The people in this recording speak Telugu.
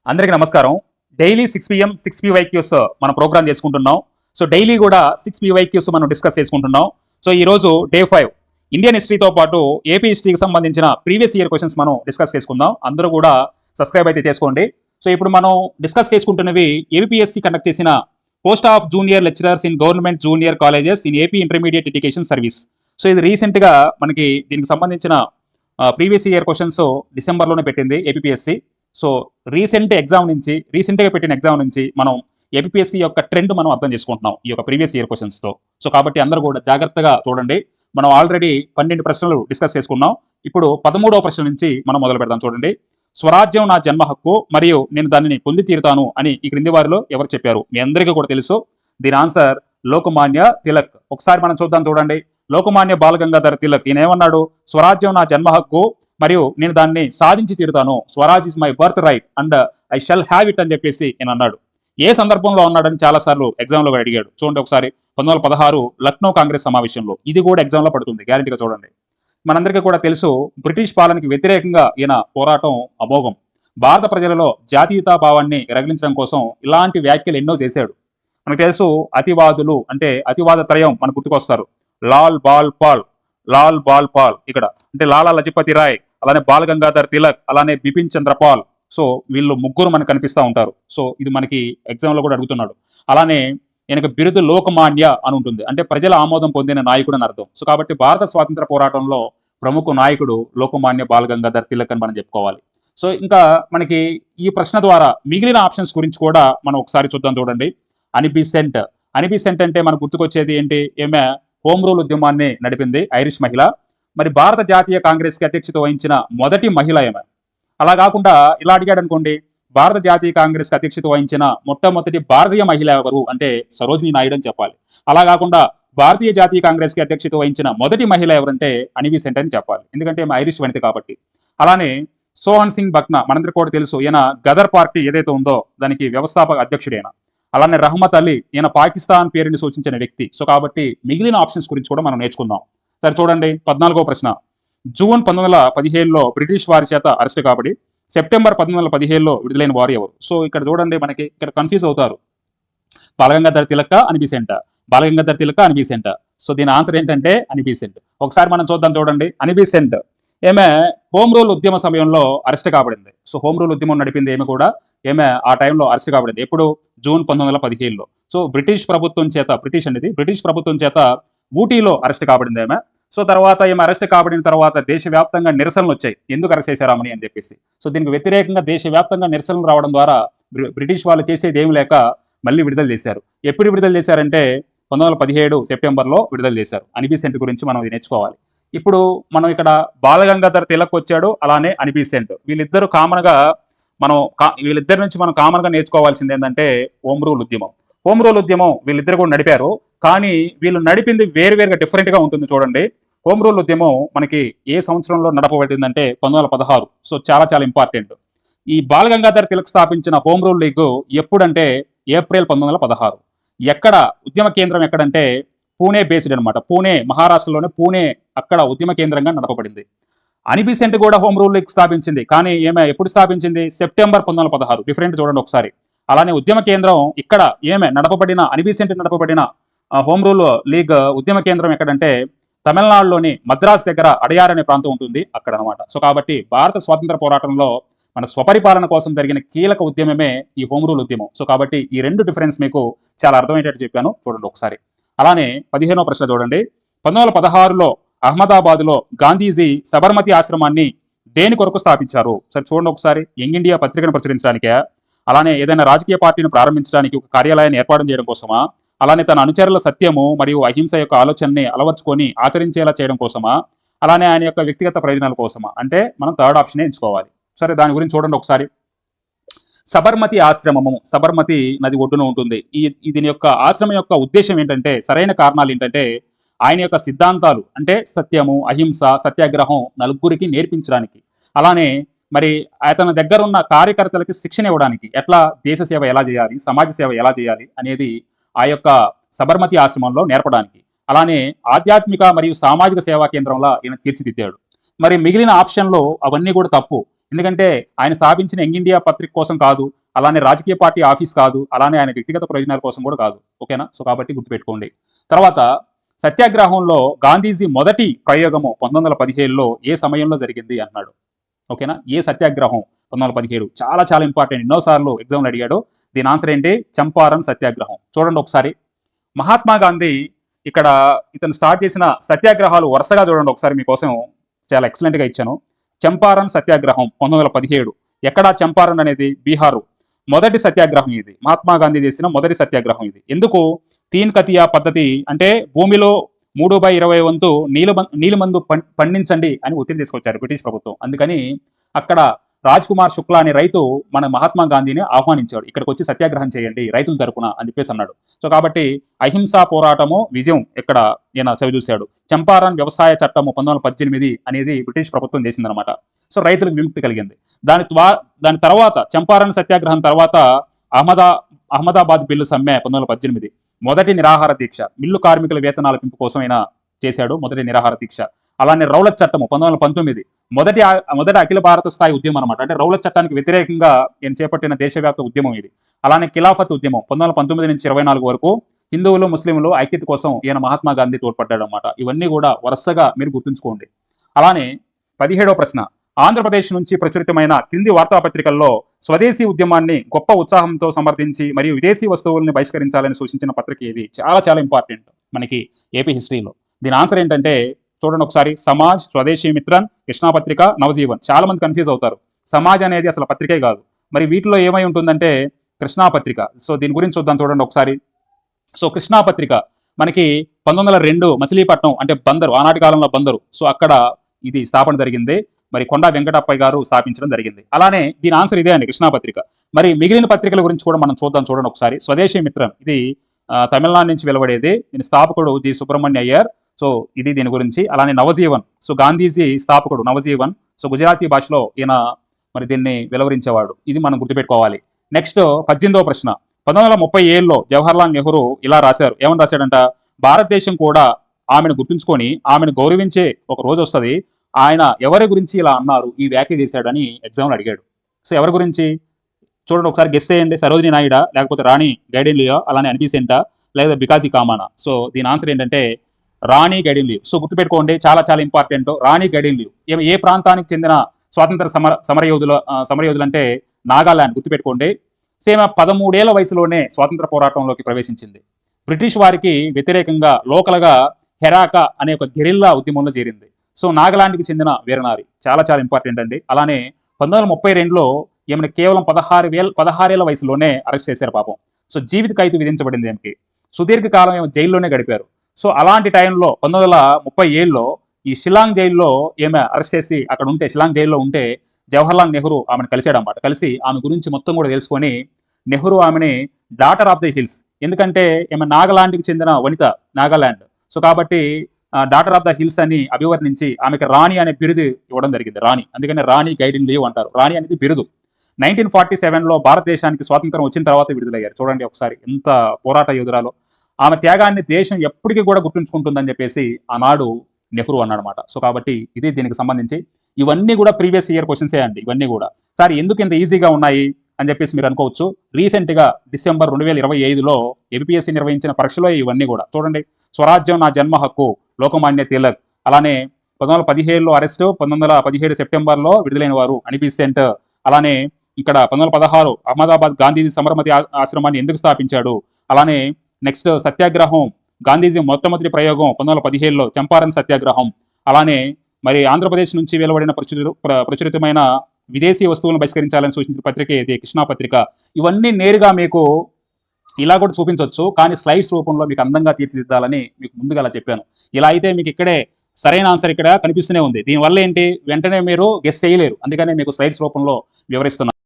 అందరికీ నమస్కారం. డైలీ 6 PM 6 PYQs మనం ప్రోగ్రామ్ చేసుకుంటున్నాం. సో డైలీ కూడా 6 PYQs మనం డిస్కస్ చేసుకుంటున్నాం. సో ఈ రోజు డే 5 ఇండియన్ హిస్టరీతో పాటు ఏపీ హిస్టరీకి సంబంధించిన ప్రీవియస్ ఇయర్ క్వశ్చన్స్ మనం డిస్కస్ చేసుకుందాం. అందరూ కూడా సబ్స్క్రైబ్ అయితే చేసుకోండి. సో ఇప్పుడు మనం డిస్కస్ చేసుకుంటున్నవి ఏపీఎస్సీ కండక్ట్ చేసిన post of junior lecturers in government junior colleges in AP intermediate education service. So ఇది రీసెంట్గా మనకి దీనికి సంబంధించిన ప్రీవియస్ ఇయర్ క్వశ్చన్స్ డిసెంబర్లోనే పెట్టింది ఏపీఎస్సీ. సో రీసెంట్గా పెట్టిన ఎగ్జామ్ నుంచి మనం ఏపీఎస్సీ యొక్క ట్రెండ్ మనం అర్థం చేసుకుంటున్నాం ఈ యొక్క ప్రీవియస్ ఇయర్ క్వశ్చన్స్తో. సో కాబట్టి అందరూ కూడా జాగ్రత్తగా చూడండి. మనం ఆల్రెడీ 12 ప్రశ్నలు డిస్కస్ చేసుకున్నాం. ఇప్పుడు 13వ ప్రశ్న నుంచి మనం మొదలు పెడదాం. చూడండి, స్వరాజ్యం నా జన్మ హక్కు మరియు నేను దానిని పొంది తీరుతాను అని ఈ క్రింది వారిలో ఎవరు చెప్పారు? మీ అందరికీ కూడా తెలుసు. దీని ఆన్సర్ లోకమాన్య తిలక్. ఒకసారి మనం చూద్దాం. చూడండి, లోకమాన్య బాలగంగాధర తిలక్ ఈయన ఏమన్నాడు? స్వరాజ్యం నా జన్మ హక్కు మరియు నేను దాన్ని సాధించి తీరుతాను. Swaraj is my birth right and I shall have it అని చెప్పేసి నేను అన్నాడు. ఏ సందర్భంలో అన్నాడని చాలాసార్లు ఎగ్జామ్లో అడిగాడు. చూడండి ఒకసారి, 1916 లక్నో కాంగ్రెస్ సమావేశంలో. ఇది కూడా ఎగ్జామ్లో పడుతుంది, గ్యారెంటీగా చూడండి. మనందరికీ కూడా తెలుసు, బ్రిటిష్ పాలనకి వ్యతిరేకంగా ఈయన పోరాటం అమోఘం. భారత ప్రజలలో జాతీయతా భావాన్ని రగిలించడం కోసం ఇలాంటి వ్యాఖ్యలు ఎన్నో చేశాడు. మనకు తెలుసు, అతివాదులు అంటే అతివాద త్రయం మనకు గుర్తుకొస్తారు. లాల్ బాల్ పాల్ ఇక్కడ అంటే లాలా లజపతి రాయ్, అలానే బాల్ గంగాధర్ తిలక్, అలానే బిపిన్ చంద్రపాల్. సో వీళ్ళు ముగ్గురు మనకు కనిపిస్తూ ఉంటారు. సో ఇది మనకి ఎగ్జామ్లో కూడా అడుగుతున్నాడు. అలానే ఈయనకు బిరుదు లోకమాన్య అని ఉంటుంది, అంటే ప్రజల ఆమోదం పొందిన నాయకుడు అని అర్థం. సో కాబట్టి భారత స్వాతంత్ర పోరాటంలో ప్రముఖ నాయకుడు లోకమాన్య బాల్ గంగాధర్ తిలక్ అని మనం చెప్పుకోవాలి. సో ఇంకా మనకి ఈ ప్రశ్న ద్వారా మిగిలిన ఆప్షన్స్ గురించి కూడా మనం ఒకసారి చూద్దాం. చూడండి, అనిబిసెంట్ అంటే మనకు గుర్తుకొచ్చేది ఏంటి? ఏమే హోమ్ రూల్ ఉద్యమాన్ని నడిపింది, ఐరిష్ మహిళ. మరి భారత జాతీయ కాంగ్రెస్కి అధ్యక్షత వహించిన మొదటి మహిళ ఏమే. అలా కాకుండా ఇలా అడిగాడు అనుకోండి, భారత జాతీయ కాంగ్రెస్కి అధ్యక్షత వహించిన మొట్టమొదటి భారతీయ మహిళ ఎవరు అంటే సరోజినీ నాయుడు అని చెప్పాలి. అలా కాకుండా భారతీయ జాతీయ కాంగ్రెస్కి అధ్యక్షత వహించిన మొదటి మహిళ ఎవరంటే అనిబిసెంట్ అని చెప్పాలి, ఎందుకంటే ఐరిష్ వనిత కాబట్టి. అలానే సోహన్ సింగ్ బక్నా మనందరికీ కూడా తెలుసు, ఈయన గదర్ పార్టీ ఏదైతే ఉందో దానికి వ్యవస్థాపక అధ్యక్షుడైన. అలానే రహమత్ అలీ, ఈయన పాకిస్తాన్ పేరుని సూచించిన వ్యక్తి. సో కాబట్టి మిగిలిన ఆప్షన్స్ గురించి కూడా మనం నేర్చుకుందాం. సరే చూడండి, 14వ ప్రశ్న. జూన్ 1917లో బ్రిటిష్ వారి చేత అరెస్ట్ కాబడి సెప్టెంబర్ 1917లో విడుదలైన వారు ఎవరు? సో ఇక్కడ చూడండి, మనకి ఇక్కడ కన్ఫ్యూజ్ అవుతారు. బాలగంగాధర్ తిలక్ అనిబిసెంట్. సో దీని ఆన్సర్ ఏంటంటే అనిబిసెంట్. ఒకసారి మనం చూద్దాం. చూడండి, అనిబిసెంట్ ఏమే హోమ్ రూల్ ఉద్యమ సమయంలో అరెస్ట్ కాబడింది. సో హోమ్ రూల్ ఉద్యమం నడిపింది ఏమి కూడా ఏమే ఆ టైంలో అరెస్ట్ కాబడింది. ఎప్పుడు? జూన్ 1917లో. సో బ్రిటిష్ ప్రభుత్వం చేత ఊటీలో అరెస్ట్ కాబడింది ఏమే. సో తర్వాత ఈమె అరెస్ట్ కాబడిన తర్వాత దేశవ్యాప్తంగా నిరసనలు వచ్చాయి, ఎందుకు అరెస్ట్ చేశారామని అని చెప్పేసి. సో దీనికి వ్యతిరేకంగా దేశవ్యాప్తంగా నిరసనలు రావడం ద్వారా బ్రిటిష్ వాళ్ళు చేసేది ఏమి లేక మళ్ళీ విడుదల చేశారు. ఎప్పుడు విడుదల చేశారంటే 1917 సెప్టెంబర్లో విడుదల చేశారు. అనిబిసెంట్ గురించి మనం ఇది నేర్చుకోవాలి. ఇప్పుడు మనం ఇక్కడ బాలగంగాధర్ తిలక్ వచ్చాడు, అలానే అనిబిసెంట్. వీళ్ళిద్దరు కామన్గా వీళ్ళిద్దరి నుంచి మనం కామన్గా నేర్చుకోవాల్సింది ఏంటంటే హోమ్ రూల్ ఉద్యమం వీళ్ళిద్దరు కూడా నడిపారు. కానీ వీళ్ళు నడిపింది వేరువేరుగా డిఫరెంట్గా ఉంటుంది. చూడండి, హోమ్ రూల్ ఉద్యమం మనకి ఏ సంవత్సరంలో నడపబడిందంటే 1916. సో చాలా చాలా ఇంపార్టెంట్. ఈ బాలగంగాధర్ తిలక్ స్థాపించిన హోమ్ రూల్ లీగ్ ఎప్పుడంటే ఏప్రిల్ 1916. ఎక్కడ ఉద్యమ కేంద్రం ఎక్కడంటే పూణే బేస్డ్ అనమాట. పూణే, మహారాష్ట్రలోనే పూణే, అక్కడ ఉద్యమ కేంద్రంగా నడపబడింది. అనిబిసెంట్ కూడా హోమ్ రూల్ లీగ్ స్థాపించింది, కానీ ఎప్పుడు స్థాపించింది? సెప్టెంబర్ 1916. డిఫరెంట్ చూడండి ఒకసారి. అలానే ఉద్యమ కేంద్రం ఇక్కడ నడపబడిన అనిబిసెంట్ నడపబడిన హోమ్ రూల్ లీగ్ ఉద్యమ కేంద్రం ఎక్కడంటే తమిళనాడులోని మద్రాస్ దగ్గర అడయార్ అనే ప్రాంతం ఉంటుంది, అక్కడ అనమాట. సో కాబట్టి భారత స్వాతంత్ర పోరాటంలో మన స్వపరిపాలన కోసం జరిగిన కీలక ఉద్యమమే ఈ హోమ్ రూల్ ఉద్యమం. సో కాబట్టి ఈ రెండు డిఫరెన్స్ మీకు చాలా అర్థమయ్యేటట్టు చెప్పాను, చూడండి ఒకసారి. అలానే 15వ ప్రశ్న చూడండి, 1916లో అహ్మదాబాద్లో గాంధీజీ సబర్మతి ఆశ్రమాన్ని దేని కొరకు స్థాపించారు? సరే చూడండి ఒకసారి. యంగ్ ఇండియా పత్రికను ప్రచురించడానికే, అలానే ఏదైనా రాజకీయ పార్టీని ప్రారంభించడానికి ఒక కార్యాలయాన్ని ఏర్పాటు చేయడం కోసమా, అలానే తన అనుచరుల సత్యము మరియు అహింస యొక్క ఆలోచనని అలవర్చుకొని ఆచరించేలా చేయడం కోసమా, అలానే ఆయన యొక్క వ్యక్తిగత ప్రయోజనాల కోసమా? అంటే మనం థర్డ్ ఆప్షన్ ఎంచుకోవాలి. సరే దాని గురించి చూడండి ఒకసారి. సబర్మతి ఆశ్రమము సబర్మతి నది ఒడ్డున ఉంటుంది. దీని యొక్క ఆశ్రమం యొక్క ఉద్దేశం ఏంటంటే, సరైన కారణాలు ఏంటంటే ఆయన యొక్క సిద్ధాంతాలు అంటే సత్యము, అహింస, సత్యాగ్రహం నలుగురికి నేర్పించడానికి, అలానే మరి అతని దగ్గర ఉన్న కార్యకర్తలకి శిక్షణ ఇవ్వడానికి, ఎట్లా దేశ సేవ ఎలా చేయాలి, సమాజ సేవ ఎలా చేయాలి అనేది ఆ యొక్క సబర్మతి ఆశ్రమంలో నేర్పడానికి, అలానే ఆధ్యాత్మిక మరియు సామాజిక సేవా కేంద్రంలో ఈయన తీర్చిదిద్దాడు. మరి మిగిలిన ఆప్షన్లో అవన్నీ కూడా తప్పు. ఎందుకంటే ఆయన స్థాపించిన యంగ్ ఇండియా పత్రిక కోసం కాదు, అలానే రాజకీయ పార్టీ ఆఫీస్ కాదు, అలానే ఆయన వ్యక్తిగత ప్రయోజనాల కోసం కూడా కాదు. ఓకేనా? సో కాబట్టి గుర్తుపెట్టుకోండి. తర్వాత సత్యాగ్రహంలో గాంధీజీ మొదటి ప్రయోగము 1917లో ఏ సమయంలో జరిగింది అన్నాడు. ఓకేనా? ఏ సత్యాగ్రహం 1917 చాలా చాలా ఇంపార్టెంట్, ఎన్నోసార్లు ఎగ్జామ్లు అడిగాడు. దీని ఆన్సర్ ఏంటి? చంపారన్ సత్యాగ్రహం. చూడండి ఒకసారి. మహాత్మా గాంధీ ఇక్కడ ఇతను స్టార్ట్ చేసిన సత్యాగ్రహాలు వరుసగా చూడండి ఒకసారి, మీకోసం చాలా ఎక్సలెంట్గా ఇచ్చాను. చంపారన్ సత్యాగ్రహం 1917. ఎక్కడ చంపారన్ అనేది? బీహారు. మొదటి సత్యాగ్రహం ఇది, మహాత్మా గాంధీ చేసిన మొదటి సత్యాగ్రహం ఇది. ఎందుకు? తీన్ కతియా పద్ధతి అంటే భూమిలో 3/20 వంతు నీలిమందు పండించండి అని ఒత్తిడి తీసుకొచ్చారు బ్రిటిష్ ప్రభుత్వం. అందుకని అక్కడ రాజ్ కుమార్ శుక్లా అనే రైతు మన మహాత్మా గాంధీని ఆహ్వానించాడు, ఇక్కడికి వచ్చి సత్యాగ్రహం చేయండి రైతుల తరపున అని చెప్పేసి అన్నాడు. సో కాబట్టి అహింసా పోరాటము విజయం ఇక్కడ ఈయన చవి చూశాడు. చంపారన్ వ్యవసాయ చట్టము 1918 అనేది బ్రిటిష్ ప్రభుత్వం చేసిందనమాట. సో రైతులకు విముక్తి కలిగింది. దాని తర్వాత చంపారన్ సత్యాగ్రహం తర్వాత అహ్మదాబాద్ బిల్లు సమ్మె 1918 మొదటి నిరాహార దీక్ష, మిల్లు కార్మికుల వేతనాల పెంపు కోసం ఆయన చేశాడు మొదటి నిరాహార దీక్ష. అలానే రౌలత్ చట్టము 1919 మొదటి అఖిల భారత స్థాయి ఉద్యమం అనమాట. అంటే రౌలత్ చట్టానికి వ్యతిరేకంగా ఈయన చేపట్టిన దేశవ్యాప్త ఉద్యమం ఇది. అలానే ఖిలాఫత్ ఉద్యమం 1919 నుంచి 24 వరకు హిందువులు ముస్లింలు ఐక్యత కోసం ఈయన మహాత్మా గాంధీ తోడ్పడ్డాడు అనమాట. ఇవన్నీ కూడా వరుసగా మీరు గుర్తుంచుకోండి. అలానే 17వ ప్రశ్న, ఆంధ్రప్రదేశ్ నుంచి ప్రచురితమైన కింది వార్తాపత్రికల్లో స్వదేశీ ఉద్యమాన్ని గొప్ప ఉత్సాహంతో సమర్థించి మరియు విదేశీ వస్తువుల్ని బహిష్కరించాలని సూచించిన పత్రిక ఇది. చాలా చాలా ఇంపార్టెంట్ మనకి ఏపీ హిస్టరీలో. దీని ఆన్సర్ ఏంటంటే చూడండి ఒకసారి. సమాజ్, స్వదేశీ మిత్రన్, కృష్ణా పత్రిక, నవజీవన్. చాలా మంది కన్ఫ్యూజ్ అవుతారు. సమాజ్ అనేది అసలు పత్రికే కాదు. మరి వీటిలో ఏమై ఉంటుందంటే కృష్ణా పత్రిక. సో దీని గురించి చూద్దాం చూడండి ఒకసారి. సో కృష్ణా పత్రిక మనకి 1902 మచిలీపట్నం అంటే బందరు, ఆనాటి కాలంలో బందరు. సో అక్కడ ఇది స్థాపన జరిగింది. మరి కొండా వెంకటప్పయ్య గారు స్థాపించడం జరిగింది. అలానే దీని ఆన్సర్ ఇదే అండి, కృష్ణా పత్రిక. మరి మిగిలిన పత్రికల గురించి కూడా మనం చూద్దాం చూడండి ఒకసారి. స్వదేశీ మిత్రన్ ఇది తమిళనాడు నుంచి వెలువడేది. దీని స్థాపకుడు జి సుబ్రహ్మణ్య అయ్యర్. సో ఇది దీని గురించి. అలానే నవజీవన్, సో గాంధీజీ స్థాపకుడు నవజీవన్. సో గుజరాతీ భాషలో ఈయన మరి దీన్ని వెలువరించేవాడు. ఇది మనం గుర్తుపెట్టుకోవాలి. నెక్స్ట్ 18వ ప్రశ్న, 1937లో జవహర్లాల్ నెహ్రూ ఇలా రాశారు. ఏమని రాశాడంట? భారతదేశం కూడా ఆమెను గుర్తుంచుకొని ఆమెను గౌరవించే ఒక రోజు వస్తుంది, ఆయన ఎవరి గురించి ఇలా అన్నారు, ఈ వ్యాఖ్య చేశాడని ఎగ్జామ్లో అడిగాడు. సో ఎవరి గురించి చూడండి ఒకసారి, గెస్ చేయండి. సరోజిని నాయుడా, లేకపోతే రాణి గైడెన్లియో, అలానే అనిబిసెంటా, లేదా బికాజీ కామానా. సో దీని ఆన్సర్ ఏంటంటే రాణి గైడెన్లియో. సో గుర్తుపెట్టుకోండి, చాలా చాలా ఇంపార్టెంట్. రాణి గైడెన్లియో ఏ ప్రాంతానికి చెందిన స్వాతంత్ర సమరయోధులు అంటే నాగాలాండ్. గుర్తుపెట్టుకోండి. సేమ్ 13 ఏళ్ల వయసులోనే స్వాతంత్ర పోరాటంలోకి ప్రవేశించింది. బ్రిటిష్ వారికి వ్యతిరేకంగా లోకల్గా హెరాకా అనే ఒక గెరిల్లా ఉద్యమంలో చేరింది. సో నాగాలాండ్కి చెందిన వీరనారి. చాలా చాలా ఇంపార్టెంట్ అండి. అలానే 1932లో ఈమెను కేవలం 16 ఏళ్ల వయసులోనే అరెస్ట్ చేశారు పాపం. సో జీవిత ఖైదు విధించబడింది ఈమెకి. సుదీర్ఘకాలం ఏమో జైల్లోనే గడిపారు. సో అలాంటి టైంలో 1937లో ఈ షిలాంగ్ జైల్లో ఈమె అరెస్ట్ చేసి అక్కడ ఉంటే, షిలాంగ్ జైల్లో ఉంటే జవహర్లాల్ నెహ్రూ ఆమెను కలిశాడు అన్నమాట. కలిసి ఆమె గురించి మొత్తం కూడా తెలుసుకొని నెహ్రూ ఆమెని డాటర్ ఆఫ్ ది హిల్స్, ఎందుకంటే ఈమె నాగాలాండ్కి చెందిన వనిత, నాగాలాండ్. సో కాబట్టి డాటర్ ఆఫ్ ద హిల్స్ అని అభివర్ణించి ఆమెకి రాణి అనే బిరుదు ఇవ్వడం జరిగింది. రాణి, అందుకని రాణి గైడెన్లియో అంటారు. రాణి అనేది బిరుదు. 1947లో భారతదేశానికి స్వాతంత్రం వచ్చిన తర్వాత విడుదలయ్యారు. చూడండి ఒకసారి ఎంత పోరాట యోధురాలో. ఆమె త్యాగాన్ని దేశం ఎప్పటికీ కూడా గుర్తుంచుకుంటుందని చెప్పేసి ఆనాడు నెహ్రూ అన్నాడనమాట. సో కాబట్టి ఇది దీనికి సంబంధించి. ఇవన్నీ కూడా ప్రీవియస్ ఇయర్ క్వశ్చన్సే అండి. ఇవన్నీ కూడా సార్ ఎందుకు ఇంత ఈజీగా ఉన్నాయి అని చెప్పేసి మీరు అనుకోవచ్చు. రీసెంట్గా డిసెంబర్ 2025లో ఏపీఎస్సీ నిర్వహించిన పరీక్షలో ఇవన్నీ కూడా చూడండి. స్వరాజ్యం నా జన్మ హక్కు, లోకమాన్య తిలక్. అలానే 1917లో అరెస్టు, 1917 సెప్టెంబర్లో విడుదలైన వారు అనిబిసెంట్. అలానే ఇక్కడ 1916 అహ్మదాబాద్ గాంధీజీ సమరమతి ఆశ్రమాన్ని ఎందుకు స్థాపించాడు. అలానే నెక్స్ట్ సత్యాగ్రహం, గాంధీజీ మొట్టమొదటి ప్రయోగం 1917లో చంపారన్ సత్యాగ్రహం. అలానే మరి ఆంధ్రప్రదేశ్ నుంచి వెలువడిన ప్రచురితమైన విదేశీ వస్తువులను బహిష్కరించాలని సూచించిన పత్రిక ఇది, కృష్ణా పత్రిక. ఇవన్నీ నేరుగా మీకు ఇలా కూడా చూపించవచ్చు, కానీ స్లైడ్స్ రూపంలో మీకు అందంగా తీర్చిదిద్దాలని మీకు ముందుగా అలా చెప్పాను. ఇలా అయితే మీకు ఇక్కడే సరైన ఆన్సర్ ఇక్కడ కనిపిస్తూనే ఉంది. దీనివల్ల ఏంటి, వెంటనే మీరు గెస్ చేయలేరు. అందుకనే మీకు స్లైడ్స్ రూపంలో వివరిస్తున్నాను.